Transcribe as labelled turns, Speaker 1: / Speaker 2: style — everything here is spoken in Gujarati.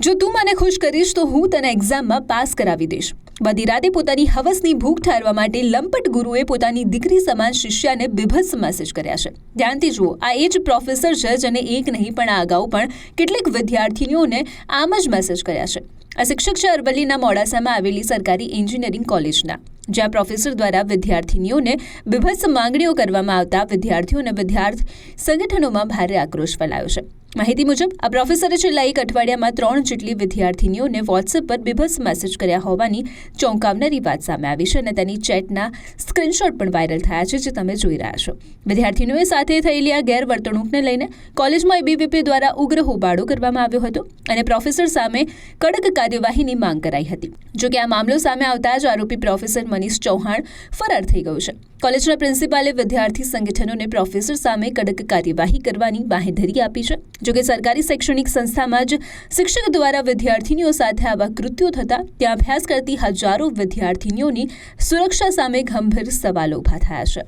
Speaker 1: જો તું મને ખુશ કરીશ તો હું તને એક્ઝામમાં પાસ કરાવી દઈશ. બધી રાતે પોતાની હવસની ભૂખ ઠારવા માટે લંપટ ગુરુએ પોતાની દીકરી સમાન શિષ્યાને બીભત્સ મેસેજ કર્યા છે. ધ્યાનથી જુઓ, આ એ જ પ્રોફેસર જજ અને એક નહીં પણ આ અગાઉ પણ કેટલીક વિદ્યાર્થીનીઓને આમ જ મેસેજ કર્યા છે. આ શિક્ષક છે અરવલ્લીના મોડાસામાં આવેલી સરકારી એન્જિનિયરિંગ કોલેજના, જ્યાં પ્રોફેસર દ્વારા વિદ્યાર્થીનીઓને બીભત્સ માંગણીઓ કરવામાં આવતા વિદ્યાર્થીઓ અને વિદ્યાર્થી સંગઠનોમાં ભારે આક્રોશ ફેલાયો છે. માહિતી મુજબ આ પ્રોફેસરે છેલ્લા એક અઠવાડિયામાં 3 જેટલી વિદ્યાર્થીનીઓને વોટ્સએપ પર બીભત્સ મેસેજ કર્યા હોવાની ચોંકાવનારી વાત સામે આવી છે અને તેની ચેટના સ્ક્રીનશોટ પણ વાયરલ થયા છે, જે તમે જોઈ રહ્યા છો. વિદ્યાર્થીનીઓ સાથે થયેલી આ ગેરવર્તણૂકને લઈને કોલેજમાં એબીવીપી દ્વારા ઉગ્ર હોબાળો કરવામાં આવ્યો હતો અને પ્રોફેસર સામે કડક કાર્યવાહીની માંગ કરાઈ હતી. જોકે આ મામલો સામે આવતા જ આરોપી પ્રોફેસર મનીષ ચૌહાણ ફરાર થઈ ગયો છે. કોલેજના પ્રિન્સિપાલે વિદ્યાર્થી સંગઠનોને પ્રોફેસર સામે કડક કાર્યવાહી કરવાની બાંહેધરી આપી છે. જોકે સરકારી શૈક્ષણિક સંસ્થામાં જ શિક્ષક દ્વારા વિદ્યાર્થીનીઓ સાથે આવા કૃત્યો થતાં ત્યાં અભ્યાસ કરતી હજારો વિદ્યાર્થીનીઓની સુરક્ષા સામે ગંભીર સવાલો ઊભા થયા છે.